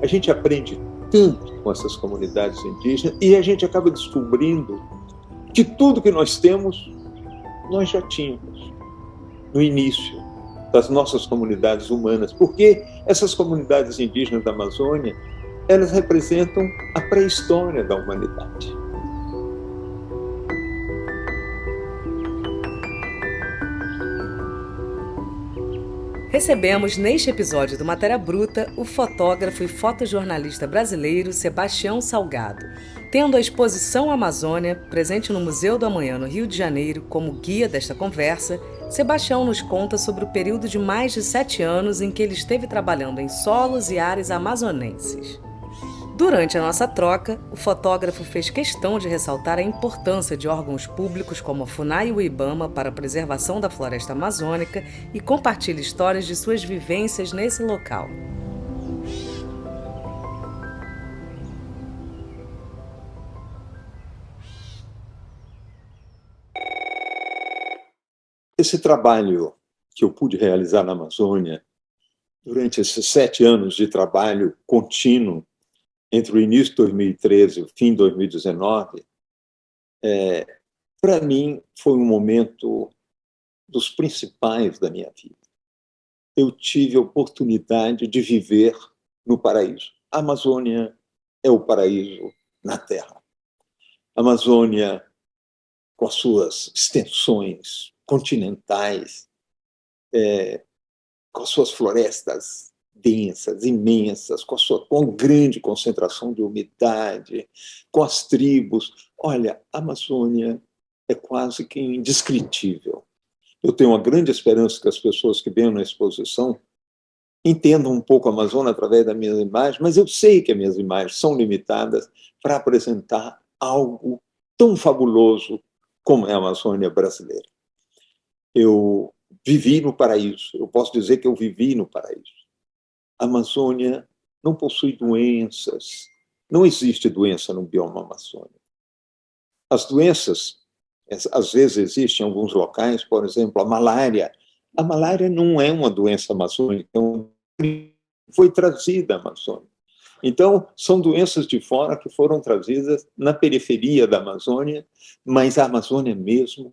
A gente aprende tanto com essas comunidades indígenas e a gente acaba descobrindo que tudo que nós temos, nós já tínhamos no início das nossas comunidades humanas, porque essas comunidades indígenas da Amazônia, elas representam a pré-história da humanidade. Recebemos neste episódio do Matéria Bruta o fotógrafo e fotojornalista brasileiro Sebastião Salgado. Tendo a exposição Amazônia, presente no Museu do Amanhã, no Rio de Janeiro, como guia desta conversa, Sebastião nos conta sobre o período de mais de 7 anos em que ele esteve trabalhando em solos e áreas amazonenses. Durante a nossa troca, o fotógrafo fez questão de ressaltar a importância de órgãos públicos como a FUNAI e o IBAMA para a preservação da floresta amazônica e compartilha histórias de suas vivências nesse local. Esse trabalho que eu pude realizar na Amazônia, durante esses 7 anos de trabalho contínuo, entre o início de 2013 e o fim de 2019, para mim foi um momento dos principais da minha vida. Eu tive a oportunidade de viver no paraíso. A Amazônia é o paraíso na Terra. A Amazônia, com as suas extensões continentais, com as suas florestas densas, imensas, com grande concentração de umidade, com as tribos. Olha, a Amazônia é quase que indescritível. Eu tenho uma grande esperança que as pessoas que venham na exposição entendam um pouco a Amazônia através das minhas imagens, mas eu sei que as minhas imagens são limitadas para apresentar algo tão fabuloso como é a Amazônia brasileira. Eu vivi no paraíso, eu posso dizer que eu vivi no paraíso. A Amazônia não possui doenças, não existe doença no bioma amazônico. As doenças, às vezes existem em alguns locais, por exemplo, a malária. A malária não é uma doença amazônica, foi trazida à Amazônia. Então, são doenças de fora que foram trazidas na periferia da Amazônia, mas a Amazônia mesmo.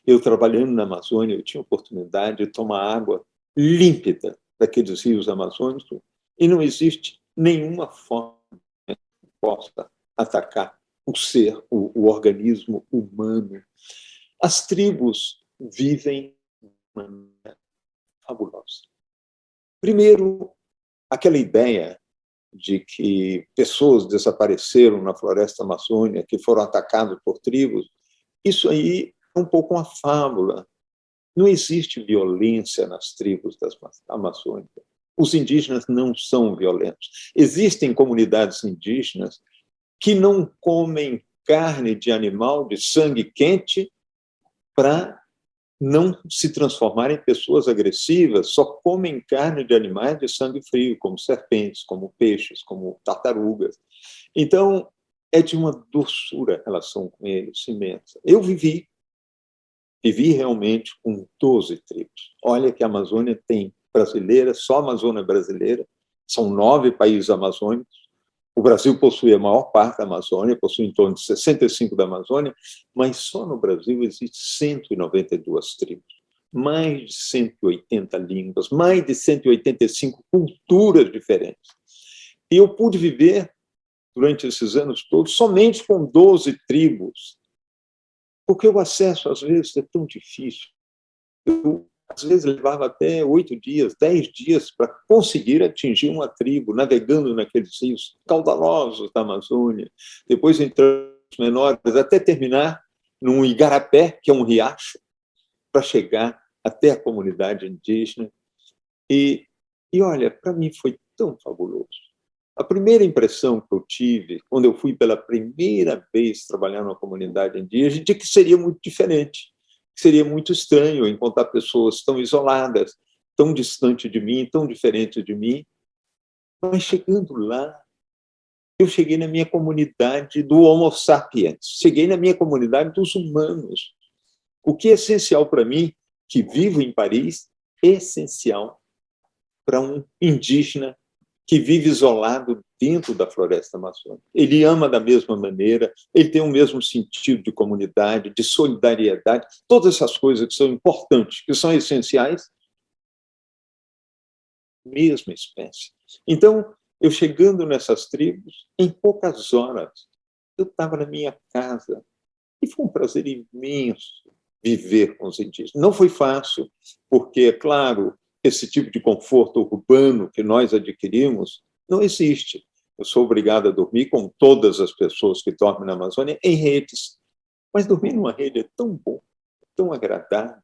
Eu trabalhando na Amazônia, eu tinha oportunidade de tomar água límpida daqueles rios amazônicos e não existe nenhuma forma que possa atacar o ser, o organismo humano. As tribos vivem de maneira fabulosa. Primeiro, aquela ideia de que pessoas desapareceram na floresta amazônica, que foram atacadas por tribos, isso aí é um pouco uma fábula. Não existe violência nas tribos amazônicas. Os indígenas não são violentos. Existem comunidades indígenas que não comem carne de animal de sangue quente para não se transformarem em pessoas agressivas, só comem carne de animais de sangue frio, como serpentes, como peixes, como tartarugas. Então, é de uma doçura a relação com eles, imensa. Eu vivi realmente com 12 tribos. Olha que a Amazônia tem brasileira, só a Amazônia brasileira, são 9 países amazônicos. O Brasil possui a maior parte da Amazônia, possui em torno de 65% da Amazônia, mas só no Brasil existem 192 tribos, mais de 180 línguas, mais de 185 culturas diferentes. E eu pude viver, durante esses anos todos, somente com 12 tribos, porque o acesso, às vezes, é tão difícil. Eu, às vezes, levava até 8 dias, 10 dias para conseguir atingir uma tribo, navegando naqueles rios caudalosos da Amazônia, depois entrando nos menores, até terminar num igarapé, que é um riacho, para chegar até a comunidade indígena. E olha, para mim foi tão fabuloso. A primeira impressão que eu tive, quando eu fui pela primeira vez trabalhar numa comunidade indígena, de que seria muito diferente, que seria muito estranho encontrar pessoas tão isoladas, tão distantes de mim, tão diferentes de mim. Mas chegando lá, eu cheguei na minha comunidade do Homo sapiens, cheguei na minha comunidade dos humanos. O que é essencial para mim, que vivo em Paris, é essencial para um indígena que vive isolado dentro da floresta amazônica. Ele ama da mesma maneira, ele tem o mesmo sentido de comunidade, de solidariedade, todas essas coisas que são importantes, que são essenciais, mesma espécie. Então, eu chegando nessas tribos, em poucas horas, eu estava na minha casa, e foi um prazer imenso viver com os indígenas. Não foi fácil, porque, é claro, esse tipo de conforto urbano que nós adquirimos não existe. Eu sou obrigado a dormir, com todas as pessoas que dormem na Amazônia, em redes. Mas dormir numa rede é tão bom, tão agradável.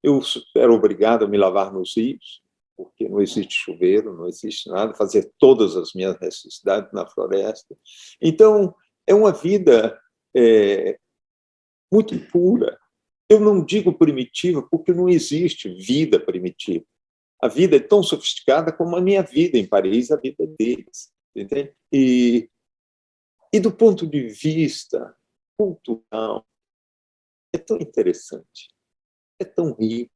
Eu era obrigado a me lavar nos rios, porque não existe chuveiro, não existe nada, fazer todas as minhas necessidades na floresta. Então, é uma vida muito pura. Eu não digo primitiva, porque não existe vida primitiva. A vida é tão sofisticada como a minha vida em Paris, a vida deles. Entende? E do ponto de vista cultural, é tão interessante, é tão rico,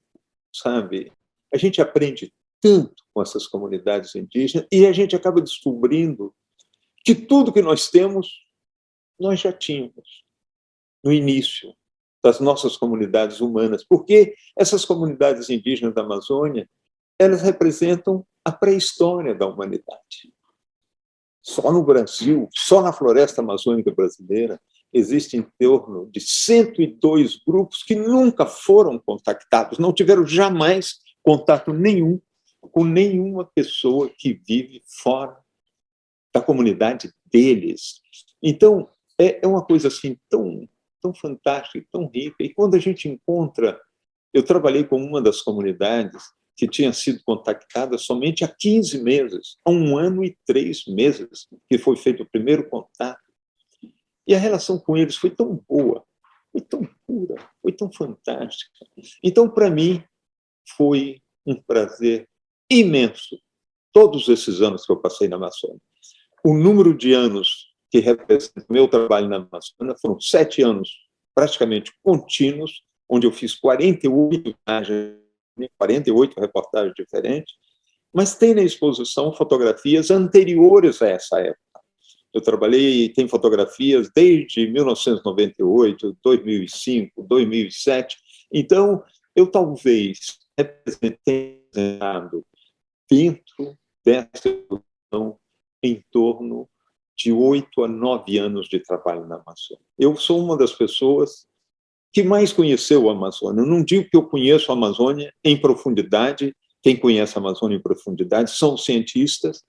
sabe? A gente aprende tanto com essas comunidades indígenas e a gente acaba descobrindo que tudo que nós temos, nós já tínhamos no início das nossas comunidades humanas, porque essas comunidades indígenas da Amazônia, elas representam a pré-história da humanidade. Só no Brasil, só na floresta amazônica brasileira, existem em torno de 102 grupos que nunca foram contactados, não tiveram jamais contato nenhum com nenhuma pessoa que vive fora da comunidade deles. Então, é uma coisa assim tão fantástica, tão rica. E quando a gente encontra... Eu trabalhei com uma das comunidades que tinha sido contactada somente há 15 meses, há 1 ano e 3 meses, que foi feito o primeiro contato. E a relação com eles foi tão boa, foi tão pura, foi tão fantástica. Então, para mim, foi um prazer imenso, todos esses anos que eu passei na Amazônia. O número de anos que representa o meu trabalho na Amazônia foram 7 anos praticamente contínuos, onde eu fiz 48 viagens, 48 reportagens diferentes, mas tem na exposição fotografias anteriores a essa época. Eu trabalhei, tem fotografias desde 1998, 2005, 2007. Então, eu talvez representei dentro dessa exposição em torno de 8 a 9 anos de trabalho na Amazônia. Eu sou uma das pessoas que mais conheceu a Amazônia. Eu não digo que eu conheço a Amazônia em profundidade, quem conhece a Amazônia em profundidade são os cientistas,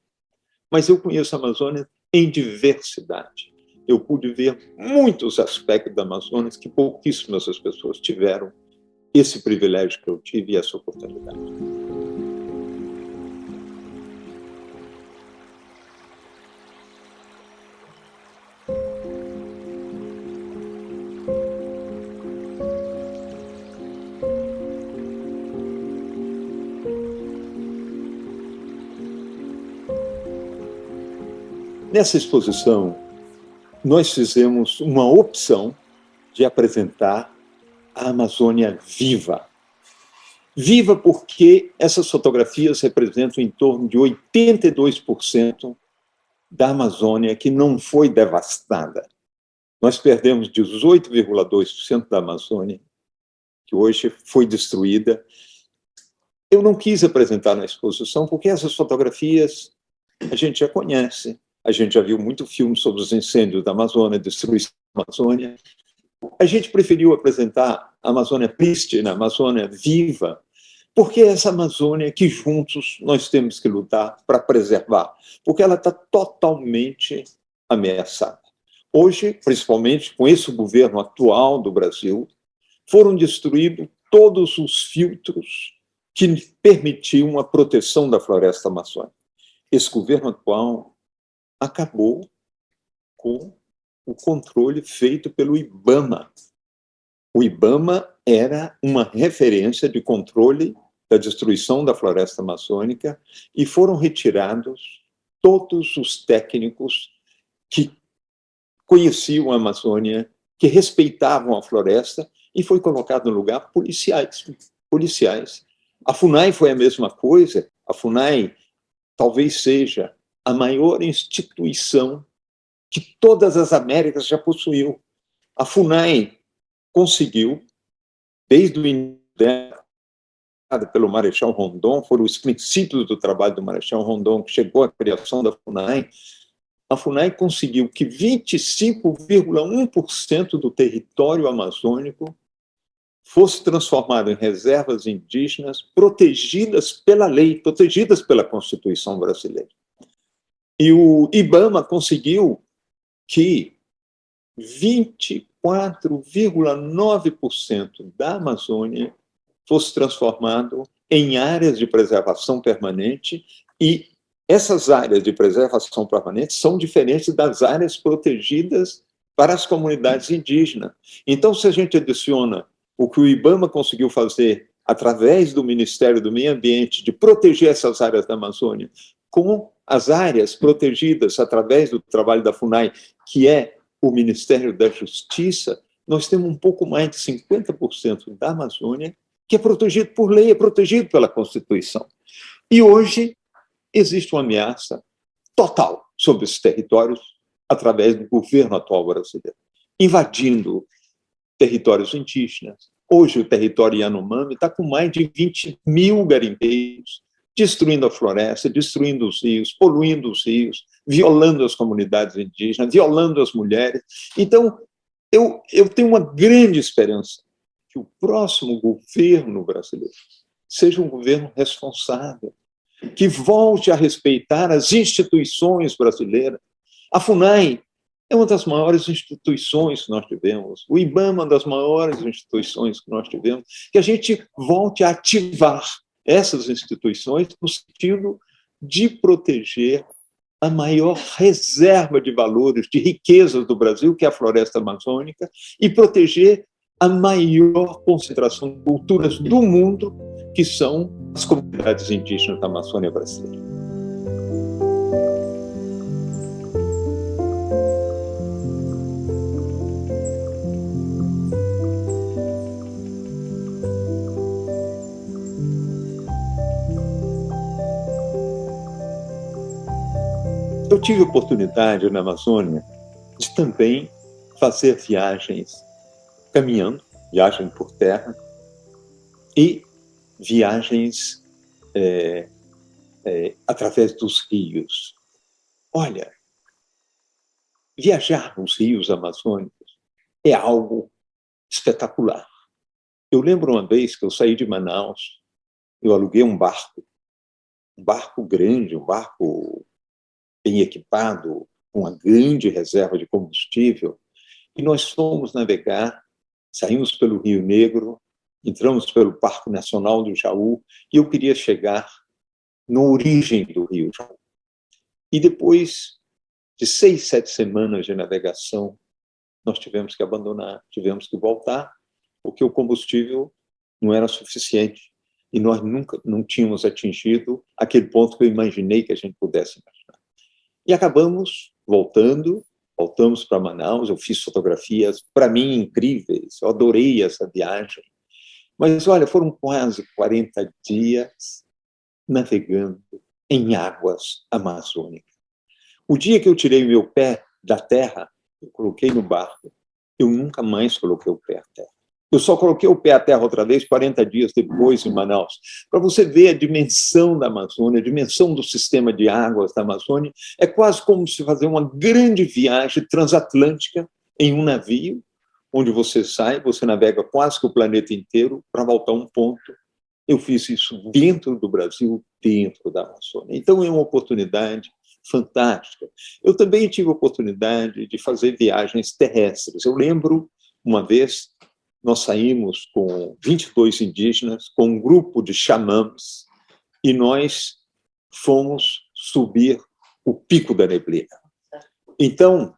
mas eu conheço a Amazônia em diversidade. Eu pude ver muitos aspectos da Amazônia que pouquíssimas as pessoas tiveram esse privilégio que eu tive e essa oportunidade. Nessa exposição, nós fizemos uma opção de apresentar a Amazônia viva. Viva porque essas fotografias representam em torno de 82% da Amazônia que não foi devastada. Nós perdemos 18,2% da Amazônia, que hoje foi destruída. Eu não quis apresentar na exposição porque essas fotografias a gente já conhece. A gente já viu muito filme sobre os incêndios da Amazônia, destruição da Amazônia. A gente preferiu apresentar a Amazônia prístina, a Amazônia viva, porque é essa Amazônia que juntos nós temos que lutar para preservar, porque ela está totalmente ameaçada. Hoje, principalmente com esse governo atual do Brasil, foram destruídos todos os filtros que permitiam a proteção da floresta amazônica. Esse governo atual acabou com o controle feito pelo IBAMA. O IBAMA era uma referência de controle da destruição da floresta amazônica e foram retirados todos os técnicos que conheciam a Amazônia, que respeitavam a floresta, e foi colocado no lugar policiais. A FUNAI foi a mesma coisa. A FUNAI talvez seja a maior instituição que todas as Américas já possuiu. A FUNAI conseguiu, desde o início dela, pelo Marechal Rondon, foram os princípios do trabalho do Marechal Rondon que chegou à criação da FUNAI. A FUNAI conseguiu que 25,1% do território amazônico fosse transformado em reservas indígenas protegidas pela lei, protegidas pela Constituição brasileira. E o IBAMA conseguiu que 24,9% da Amazônia fosse transformado em áreas de preservação permanente, e essas áreas de preservação permanente são diferentes das áreas protegidas para as comunidades indígenas. Então, se a gente adiciona o que o IBAMA conseguiu fazer através do Ministério do Meio Ambiente de proteger essas áreas da Amazônia, com as áreas protegidas através do trabalho da FUNAI, que é o Ministério da Justiça, nós temos um pouco mais de 50% da Amazônia que é protegido por lei, é protegido pela Constituição. E hoje existe uma ameaça total sobre esses territórios através do governo atual brasileiro, invadindo territórios indígenas. Hoje o território Yanomami está com mais de 20 mil garimpeiros, destruindo a floresta, destruindo os rios, poluindo os rios, violando as comunidades indígenas, violando as mulheres. Então, eu tenho uma grande esperança que o próximo governo brasileiro seja um governo responsável, que volte a respeitar as instituições brasileiras. A FUNAI é uma das maiores instituições que nós tivemos, o IBAMA é uma das maiores instituições que nós tivemos, que a gente volte a ativar essas instituições no sentido de proteger a maior reserva de valores, de riquezas do Brasil, que é a floresta amazônica, e proteger a maior concentração de culturas do mundo, que são as comunidades indígenas da Amazônia brasileira. Eu tive oportunidade na Amazônia de também fazer viagens caminhando, viagem por terra, e viagens através dos rios. Olha, viajar nos rios amazônicos é algo espetacular. Eu lembro uma vez que eu saí de Manaus, eu aluguei um barco grande, um barco bem equipado, com uma grande reserva de combustível, e nós fomos navegar, saímos pelo Rio Negro, entramos pelo Parque Nacional do Jaú, e eu queria chegar na origem do Rio Jaú. E depois de 6, 7 semanas de navegação, nós tivemos que abandonar, tivemos que voltar, porque o combustível não era suficiente, e nós nunca não tínhamos atingido aquele ponto que eu imaginei que a gente pudesse imaginar. E acabamos voltamos para Manaus, eu fiz fotografias, para mim, incríveis, eu adorei essa viagem. Mas, olha, foram quase 40 dias navegando em águas amazônicas. O dia que eu tirei meu pé da terra, eu coloquei no barco, eu nunca mais coloquei o pé à terra. Eu só coloquei o pé à terra outra vez 40 dias depois em Manaus, para você ver a dimensão da Amazônia, a dimensão do sistema de águas da Amazônia. É quase como se fazer uma grande viagem transatlântica em um navio, onde você sai, você navega quase que o planeta inteiro para voltar a um ponto. Eu fiz isso dentro do Brasil, dentro da Amazônia. Então, é uma oportunidade fantástica. Eu também tive a oportunidade de fazer viagens terrestres. Eu lembro, uma vez, nós saímos com 22 indígenas, com um grupo de xamãs, e nós fomos subir o Pico da Neblina. Então,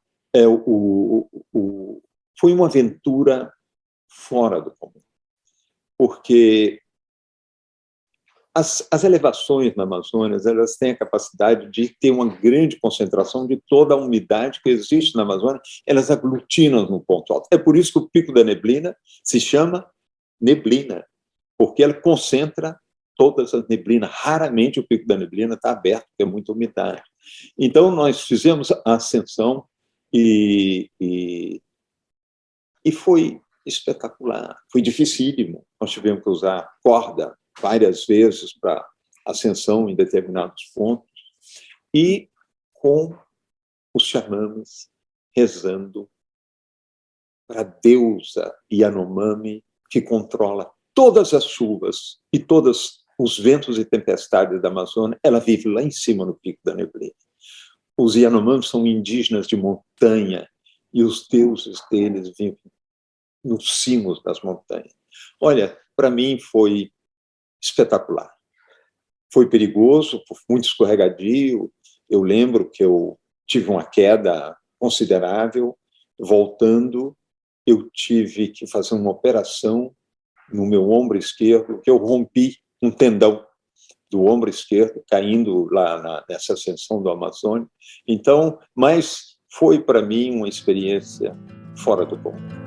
foi uma aventura fora do comum, porque As elevações na Amazônia, elas têm a capacidade de ter uma grande concentração de toda a umidade que existe na Amazônia, elas aglutinam no ponto alto. É por isso que o Pico da Neblina se chama neblina, porque ela concentra todas as neblinas. Raramente o Pico da Neblina está aberto, porque é muita umidade. Então, nós fizemos a ascensão e foi espetacular, foi dificílimo. Nós tivemos que usar corda várias vezes para ascensão em determinados pontos, e com os xamãs rezando para a deusa Yanomami, que controla todas as chuvas e todos os ventos e tempestades da Amazônia. Ela vive lá em cima, no Pico da Neblina. Os Yanomami são indígenas de montanha, e os deuses deles vivem nos cimos das montanhas. Olha, para mim foi espetacular. Foi perigoso, muito escorregadio. Eu lembro que eu tive uma queda considerável. Voltando, eu tive que fazer uma operação no meu ombro esquerdo, que eu rompi um tendão do ombro esquerdo, caindo lá nessa ascensão do Amazônia. Então, mas foi para mim uma experiência fora do comum.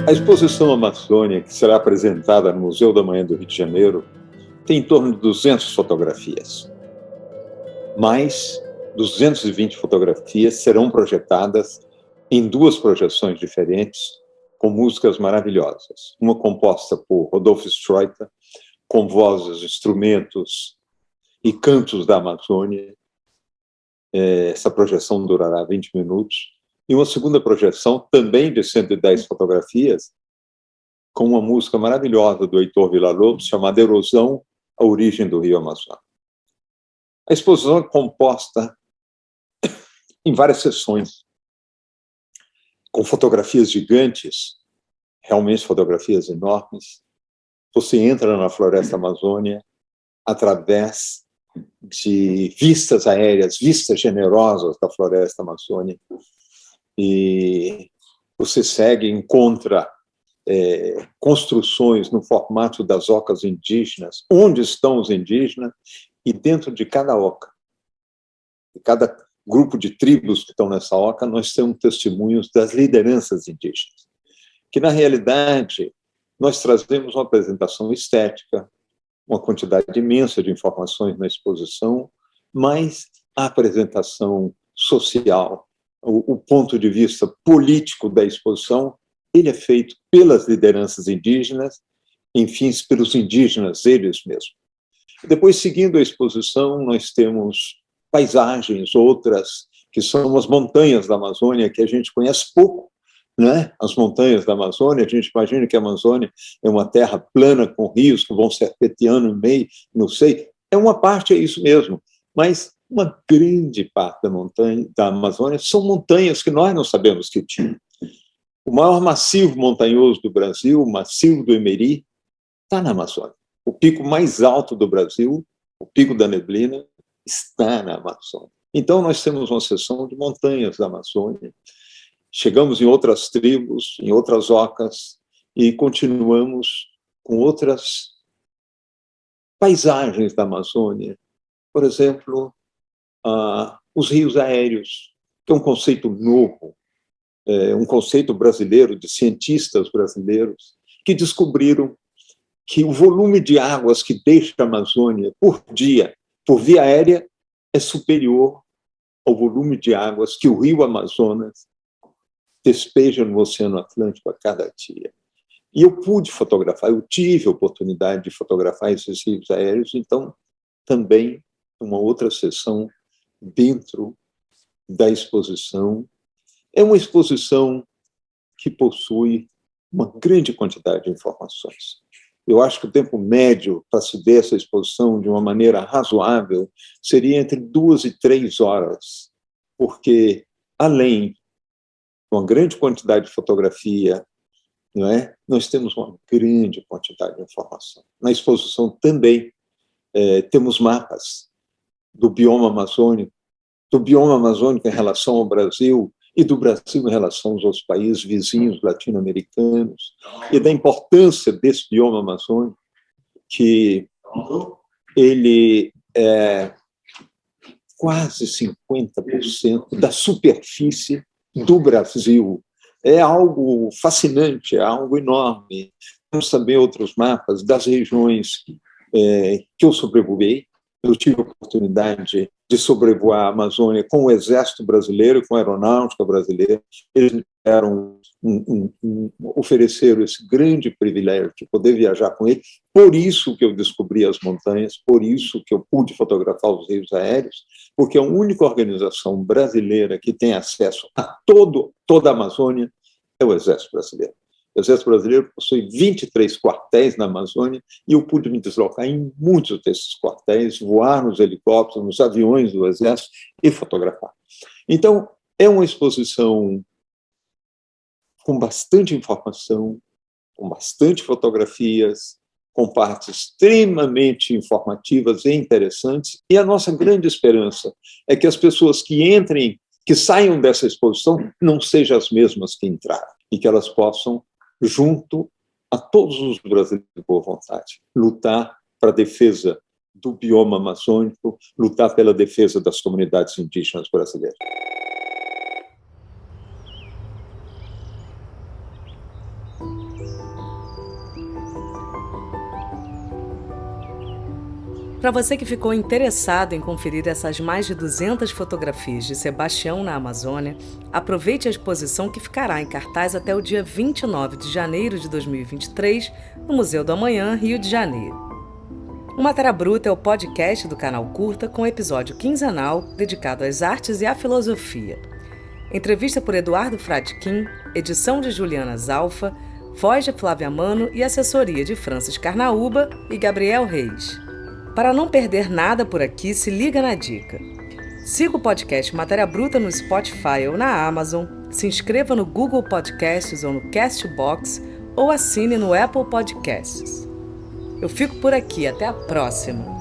A exposição Amazônia, que será apresentada no Museu da Manhã do Rio de Janeiro, tem em torno de 200 fotografias. Mais 220 fotografias serão projetadas em 2 projeções diferentes, com músicas maravilhosas. Uma composta por Rodolfo Streuter, com vozes, instrumentos e cantos da Amazônia. Essa projeção durará 20 minutos. E uma segunda projeção, também de 110 fotografias, com uma música maravilhosa do Heitor Villa-Lobos, chamada Erosão, a origem do Rio Amazonas. A exposição é composta em várias sessões, com fotografias gigantes, realmente fotografias enormes. Você entra na floresta amazônia através de vistas aéreas, vistas generosas da floresta amazônica, e você segue, encontra construções no formato das ocas indígenas, onde estão os indígenas, e dentro de cada oca, de cada grupo de tribos que estão nessa oca, nós temos testemunhos das lideranças indígenas, que, na realidade, nós trazemos uma apresentação estética, uma quantidade imensa de informações na exposição, mas a apresentação social, o ponto de vista político da exposição, ele é feito pelas lideranças indígenas, enfim, pelos indígenas eles mesmos. Depois, seguindo a exposição, nós temos paisagens, outras, que são as montanhas da Amazônia, que a gente conhece pouco, né? As montanhas da Amazônia, a gente imagina que a Amazônia é uma terra plana com rios que vão serpenteando no meio, não sei. Uma parte é isso mesmo, mas uma grande parte da montanha da Amazônia são montanhas que nós não sabemos que tinham. O maior massivo montanhoso do Brasil, o massivo do Emeri, está na Amazônia. O pico mais alto do Brasil, o Pico da Neblina, está na Amazônia. Então, nós temos uma seção de montanhas da Amazônia. Chegamos em outras tribos, em outras ocas, e continuamos com outras paisagens da Amazônia. Por exemplo, os rios aéreos, que é um conceito novo, um conceito brasileiro, de cientistas brasileiros, que descobriram que o volume de águas que deixa a Amazônia por dia, por via aérea, é superior ao volume de águas que o rio Amazonas despeja no Oceano Atlântico a cada dia. E eu pude fotografar, eu tive a oportunidade de fotografar esses rios aéreos, então também uma outra sessão dentro da exposição. É uma exposição que possui uma grande quantidade de informações. Eu acho que o tempo médio para se ver essa exposição de uma maneira razoável seria entre 2 e 3 horas, porque, além de uma grande quantidade de fotografia, não é? Nós temos uma grande quantidade de informação. Na exposição também temos mapas do bioma amazônico em relação ao Brasil e do Brasil em relação aos outros países vizinhos latino-americanos, e da importância desse bioma amazônico, que ele é quase 50% da superfície do Brasil. É algo fascinante, é algo enorme. Temos também outros mapas das regiões que eu sobrevoei. Eu tive a oportunidade de sobrevoar a Amazônia com o Exército Brasileiro, com a Aeronáutica Brasileira. Eles ofereceram esse grande privilégio de poder viajar com ele. Por isso que eu descobri as montanhas, por isso que eu pude fotografar os rios aéreos, porque a única organização brasileira que tem acesso a toda a Amazônia é o Exército Brasileiro. O Exército Brasileiro possui 23 quartéis na Amazônia e eu pude me deslocar em muitos desses quartéis, voar nos helicópteros, nos aviões do Exército e fotografar. Então, é uma exposição com bastante informação, com bastante fotografias, com partes extremamente informativas e interessantes. E a nossa grande esperança é que as pessoas que saiam dessa exposição não sejam as mesmas que entraram, e que elas possam, junto a todos os brasileiros de boa vontade, lutar para a defesa do bioma amazônico, lutar pela defesa das comunidades indígenas brasileiras. Para você que ficou interessado em conferir essas mais de 200 fotografias de Sebastião na Amazônia, aproveite a exposição que ficará em cartaz até o dia 29 de janeiro de 2023, no Museu do Amanhã, Rio de Janeiro. O Matéria Bruta é o podcast do canal Curta, com episódio quinzenal dedicado às artes e à filosofia. Entrevista por Eduardo Fradkin, edição de Juliana Zalfa, voz de Flávia Mano e assessoria de Francis Carnaúba e Gabriel Reis. Para não perder nada por aqui, se liga na dica. Siga o podcast Matéria Bruta no Spotify ou na Amazon, se inscreva no Google Podcasts ou no Castbox ou assine no Apple Podcasts. Eu fico por aqui, até a próxima!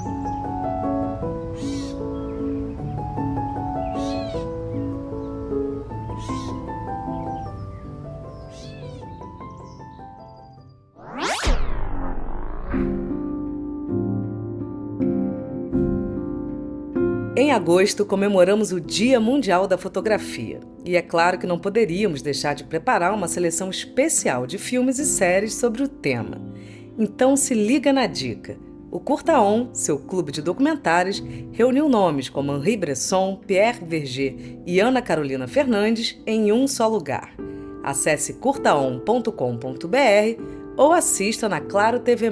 Em agosto, comemoramos o Dia Mundial da Fotografia. E é claro que não poderíamos deixar de preparar uma seleção especial de filmes e séries sobre o tema. Então se liga na dica. O Curta On, seu clube de documentários, reuniu nomes como Henri Bresson, Pierre Verger e Ana Carolina Fernandes em um só lugar. Acesse curtaon.com.br ou assista na Claro TV+.